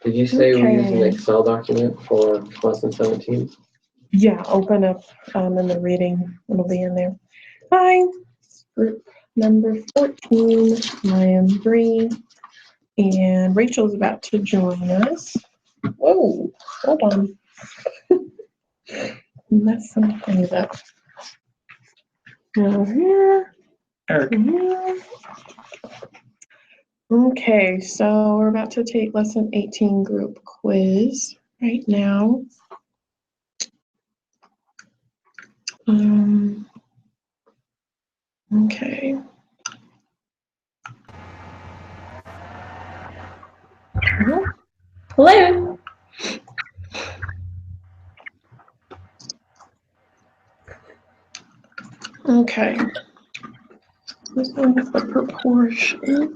Did you say we're using an Okay. Excel document for lesson 17? Yeah, open up in the reading. It'll be in there. Hi, group number 14. I am Bree, and Rachel's about to join us. Whoa, hold on. Mess some things up. Over here. Eric. Here. Okay, so we're about to take lesson 18 group quiz right now. Okay. Hello. Okay. This one's the proportion.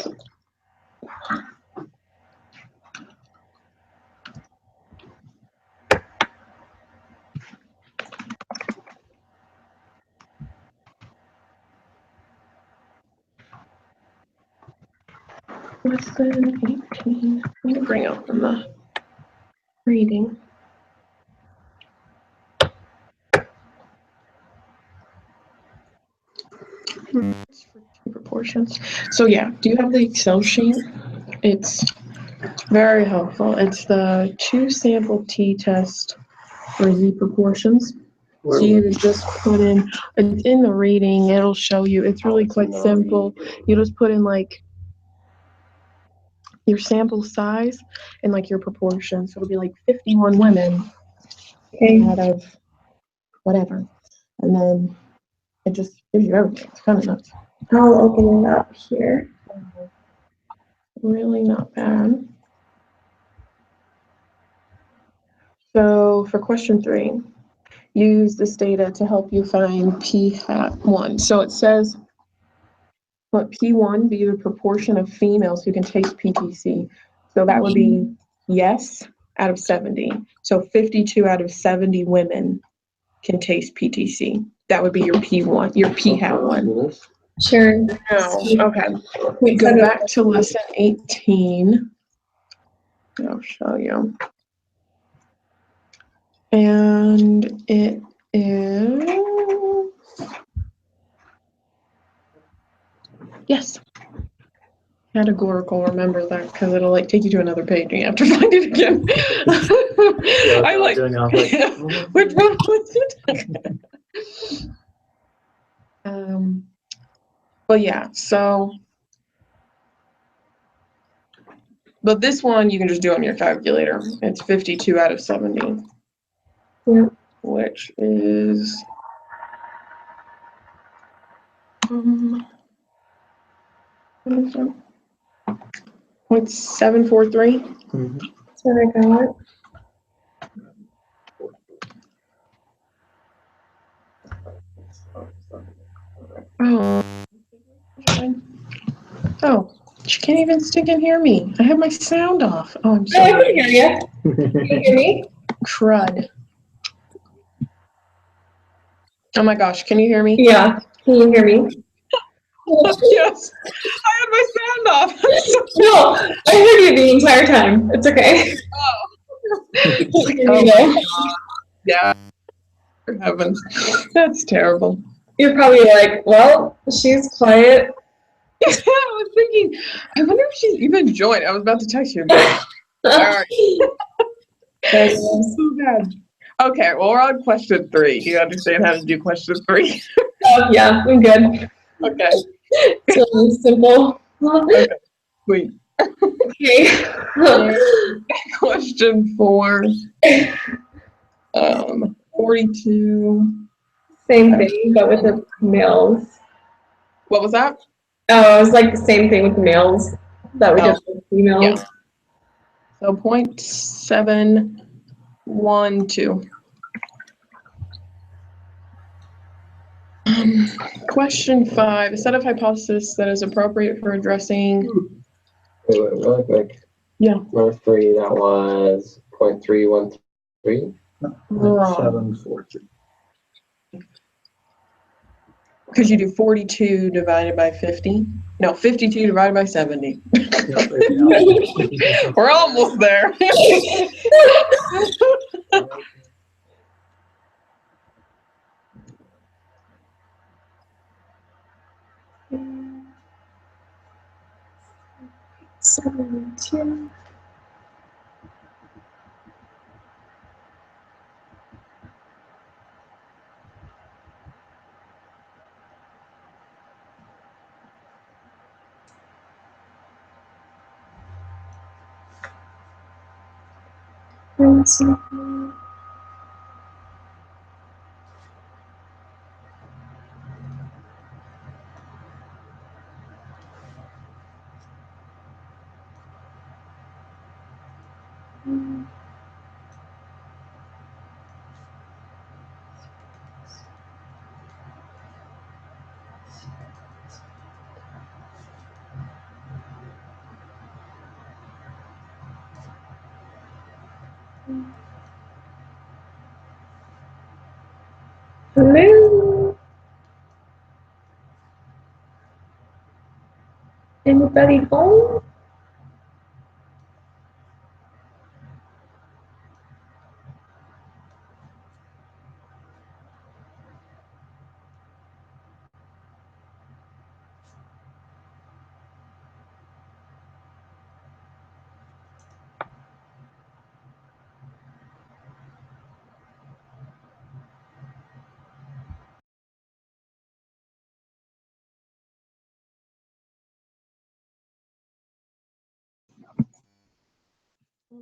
Lesson 18. Let me bring up the reading. For proportions. So yeah, do you have the Excel sheet? It's very helpful. It's the 2 sample t-test for Z proportions. So you just put in, it's in the reading, it'll show you, it's really quite simple. You just put in like your sample size and like your proportion. So it'll be like 51 women out of whatever. And then it just gives you everything. It's kind of nuts. I'll open it up here. Really not bad. So for question 3, use this data to help you find p hat 1. So it says, let P1 be the proportion of females who can taste PTC. So that would be yes out of 70. So 52 out of 70 women can taste PTC. That would be your P1, your p hat 1. Sure. No. Okay. We go back to lesson 18. I'll show you. And it is, yes, categorical. Remember that because it'll like take you to another page and you have to find it again. I like, which one was it? But yeah, so, but this one you can just do on your calculator. It's 52 out of 70. Yeah. Which is what's 743? That's what I got. Oh, she can't even stick and hear me. I have my sound off. Oh, I'm Oh, I sorry. can hear you. Can you hear me? Crud. Oh my gosh, can you hear me? Yeah. Can you hear me? Yes. I had my sound off. No, I heard you the entire time. It's okay. Oh. Yeah. For heavens. That's terrible. You're probably like, well, she's quiet. I was thinking, I wonder if she's even joined. I was about to text you. All right. So bad. Okay, well, we're on question 3. Do you understand how to do question 3? Oh, yeah, I'm good. Okay. It's really simple. Okay, sweet. Okay. Question 4. 42. Same thing, but with the males. What was that? Oh, it was like the same thing with the males that we did with females. Yeah. So 0.712. Question 5. A set of hypotheses that is appropriate for addressing. Wait, really quick. Yeah. Number 3, that was 0.313. Wrong. 743. Because you do 42 divided by 50. No, 52 divided by 70. Yep, there you go. We're almost there. Hello? Anybody home?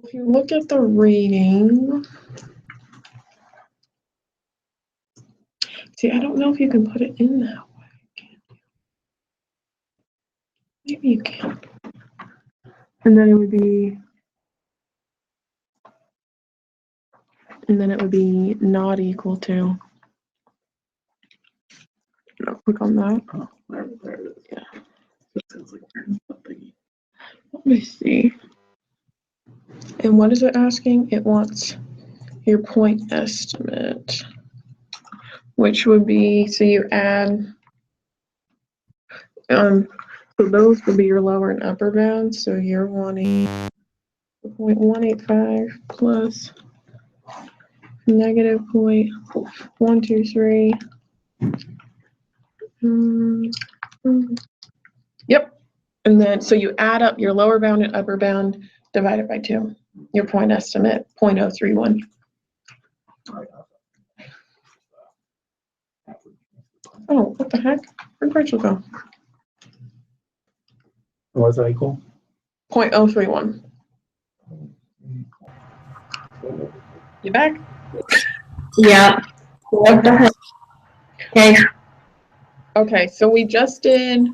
If you look at the reading, see, I don't know if you can put it in that way. Maybe you can. And then it would be, not equal to. No, click on that. Oh, there it is. Yeah. It sounds like something. Let me see. And what is it asking? It wants your point estimate, which would be, so you add, so those would be your lower and upper bounds. So you're wanting 0.185 plus negative 0.123. Yep. And then, so you add up your lower bound and upper bound divided by 2. Your point estimate, 0.031. Oh, what the heck? Where'd Rachel go? What's that equal? 0.031. You back? Yeah. What the heck? Okay. Okay, so we just did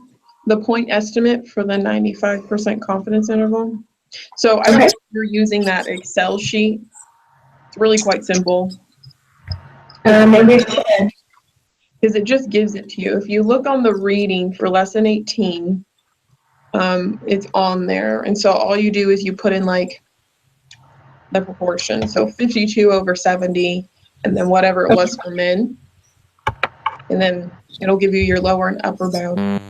the point estimate for the 95% confidence interval. So I don't know if you're using that Excel sheet. It's really quite simple Maybe I should. because it just gives it to you. If you look on the reading for lesson 18, it's on there. And so all you do is you put in like the proportion. So 52 over 70, and then whatever it was for men. And then it'll give you your lower and upper bound. And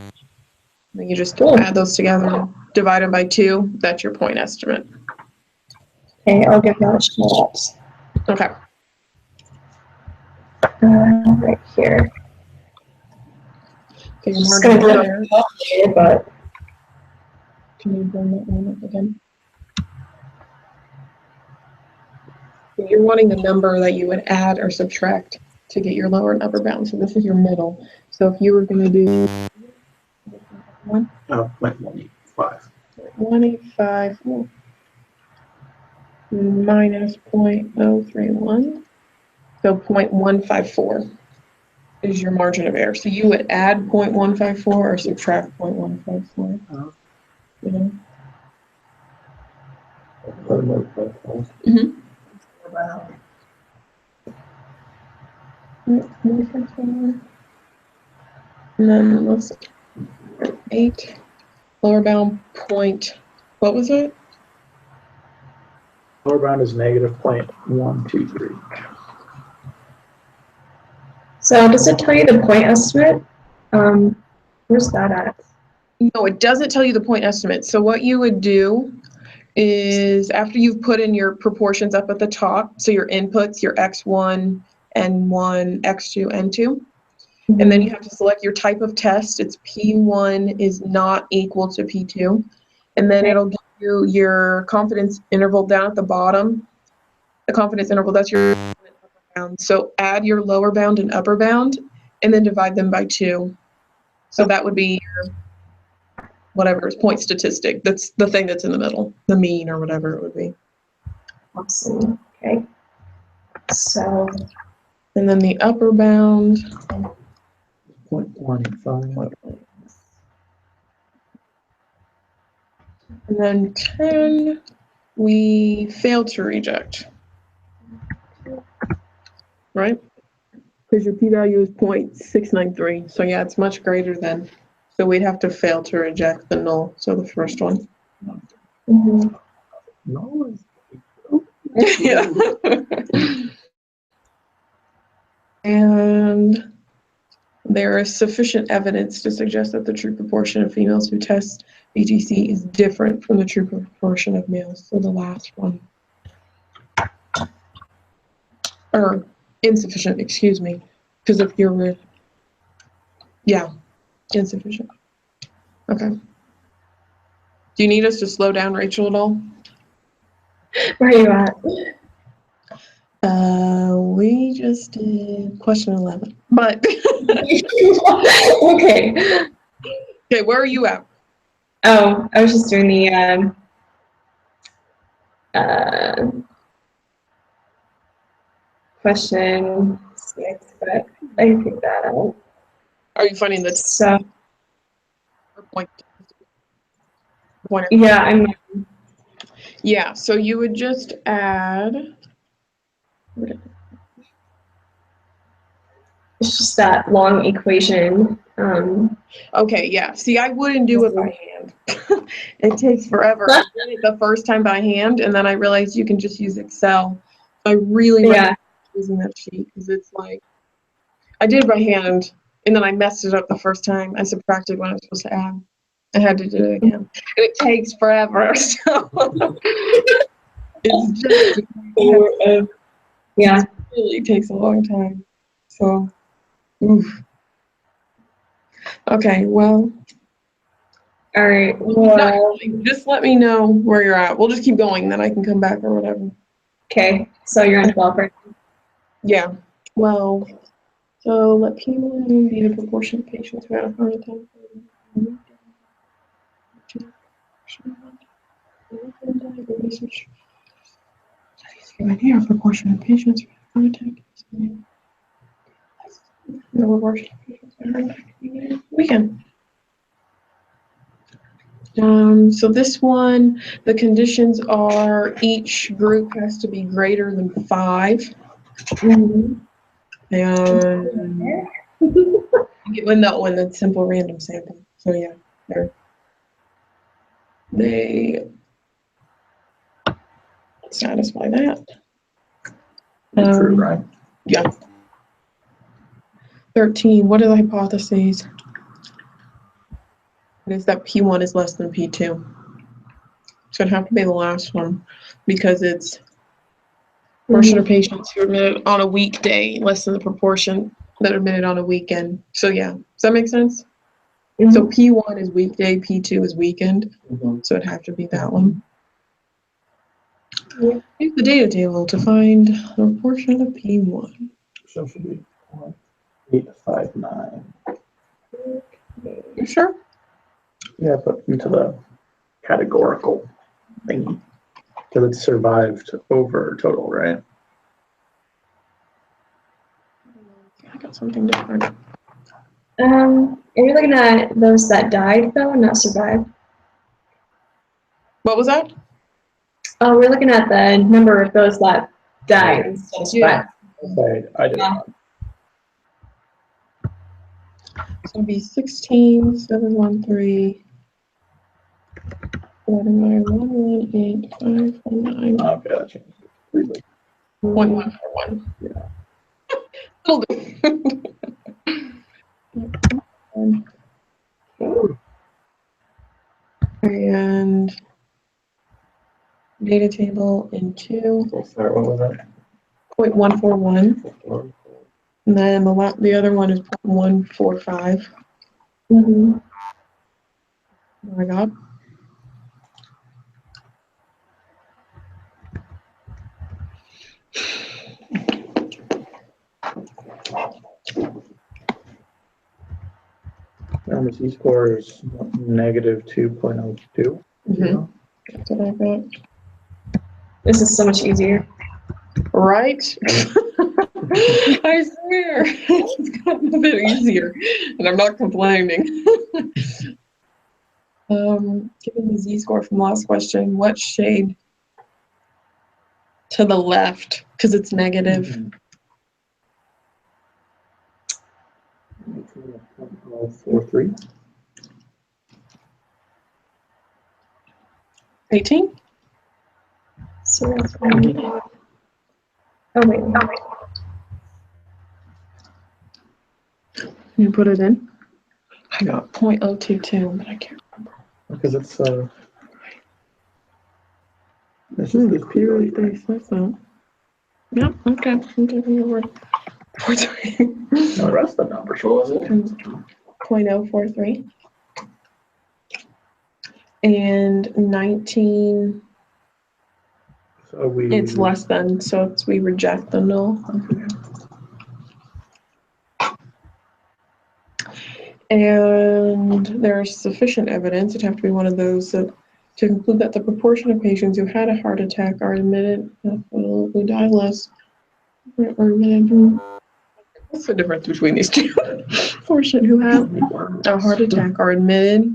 then you just add those together, divide them by 2. That's your point estimate. Okay, I'll give that a shot. Okay. Right here. Okay, your Just margin gonna do there. it, but Can you bring that one up again? So you're wanting the number that you would add or subtract to get your lower and upper bound. So this is your middle. So if you were going to do 1.185. 185 minus 0.031, so 0.154 is your margin of error. So you would add 0.154 or subtract 0.154. Uh-huh. You know? And then let's see. 8 lower bound point. What was it? Lower bound is negative 0.123. so does it tell you the point estimate? Where's that at? No, it doesn't tell you the point estimate. So what you would do is after you've put in your proportions up at the top, so your inputs, your X1, N1, X2, N2, and then you have to select your type of test. It's P1 is not equal to P2. And then Okay. it'll give you your confidence interval down at the bottom. The confidence interval, that's your upper bound. So add your lower bound and upper bound, and then divide them by 2. So that would be your whatever is point statistic. That's the thing that's in the middle, the mean or whatever it would be. Awesome. Okay. So, And then the upper bound, 0.15. and then 10, we failed to reject. Right? Because your p-value is 0.693. So yeah, it's much greater than. So we'd have to fail to reject the null. So the first one. mhm. No, Yeah. And there is sufficient evidence to suggest that the true proportion of females who test BGC is different from the true proportion of males. So the last one. Or insufficient, excuse me. Because if you're, yeah, insufficient. Okay. Do you need us to slow down, Rachel, at all? Where are you at? We just did question 11. But, Okay. okay, where are you at? Oh, I was just doing the question 6, but I can pick that out. Are you finding the So, point? yeah, I'm Yeah, so you would just add, it's just that long equation. okay, yeah. See, I wouldn't do it by hand. It takes forever. I did it the first time by hand, and then I realized you can just use Excel. So I really Yeah. recommend using that sheet because it's like, I did it by hand, and then I messed it up the first time. I subtracted what I was supposed to add. I had to do it again. And it takes forever, so it's just, Yeah. it really takes a long time. So, oof. Okay, well, All right. not Well, really. Just let me know where you're at. We'll just keep going, then I can come back or whatever. okay. So you're on 12, right? Yeah. Well, so let P1 be the proportion of patients who had a heart attack. Research. Given here, a proportion of patients with heart attack. The proportion of patients with heart attack. We can. So this one, the conditions are each group has to be greater than 5. And when the simple random sample. So yeah, they satisfy that. true, right? Yeah. 13, what are the hypotheses? It is that P1 is less than P2. So it'd have to be the last one because it's proportion of patients who are admitted on a weekday less than the proportion that are admitted on a weekend. So yeah, does that make sense? So P1 is weekday, P2 is weekend. So it'd have to be that one. Yeah. Use the data table to find the proportion of P1. So it should be 0.859. You sure? Yeah, but into the categorical thingy. Because it survived over total, right? I got something different. Are we looking at those that died though and not survived? What was that? Oh, we're looking at the number of those that died instead of survived. Okay, I did not. So it'd be 16, 713, 49, Okay, that changed. 0.141. Yeah. It'll do. And data table in 2, We'll start, what was that? 0.141. 51. And then the other one is 0.145. Mm-hmm. Oh my God. And the Z-score is negative 2.02. Mhm. That's what I got. This is so much easier. Right? I swear, it's gotten a bit easier, and I'm not complaining. Given the Z-score from last question, what shade to the left? Because it's negative. Mhm. 43. 18? So that's oh wait. Can you put it in? I got 0.022, but I can't remember. Because it's this is It's the purely 36%. Yep, okay. I'm taking your word. 43. No, the rest of the numbers. What was it? 0.043. And 19, So we. it's less than, so it's, we reject the null. And there's sufficient evidence, it'd have to be one of those that, to conclude that the proportion of patients who had a heart attack are admitted, who die less, or admitted. What's the difference between these two? Portion who have a heart attack are admitted.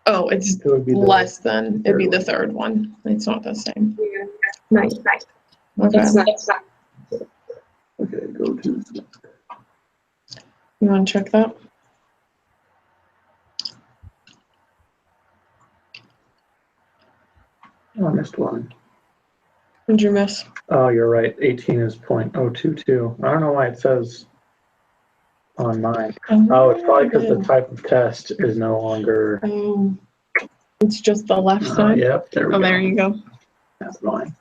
Oh, it's It would be the- less than, it'd be the third one. It's not the same. Yeah. Nice. Okay, It's not. Okay, go to. you wanna check that? Oh, I missed one. What'd you miss? Oh, you're right. 18 is 0.022. I don't know why it says on mine. Oh, it's probably because the type of test is no longer. It's just the left side? Yep, there we Oh, go. there you go. That's mine.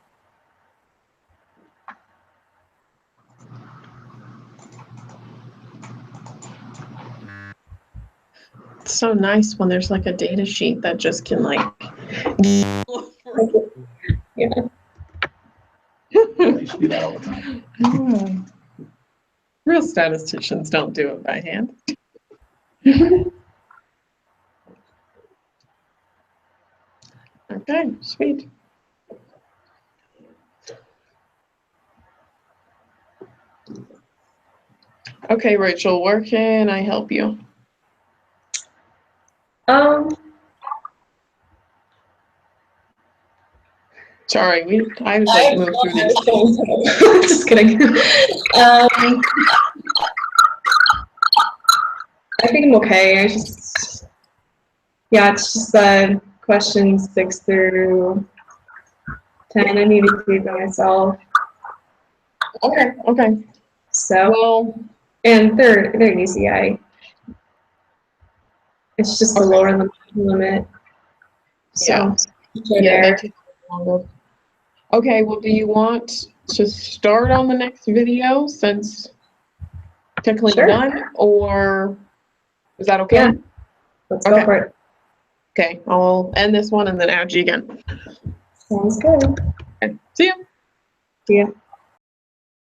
It's so nice when there's like a data sheet that just can like. Yeah. I used to do that all the time. Real statisticians don't do it by hand. Okay, sweet. Okay, Rachel, where can I help you? Sorry, I was like moved through these. Just kidding. I think I'm okay. Yeah, it's just questions 6 through 10. I needed to do by myself. Okay. So, Well, and they're easy. It's just the Okay. lower limit. So, yeah, they take longer. Okay, well, do you want to start on the next video since technically Sure. done, or is that okay? Yeah. Let's go Okay. for it. Okay, I'll end this one and then add you again. Sounds good. Okay, see ya. See ya.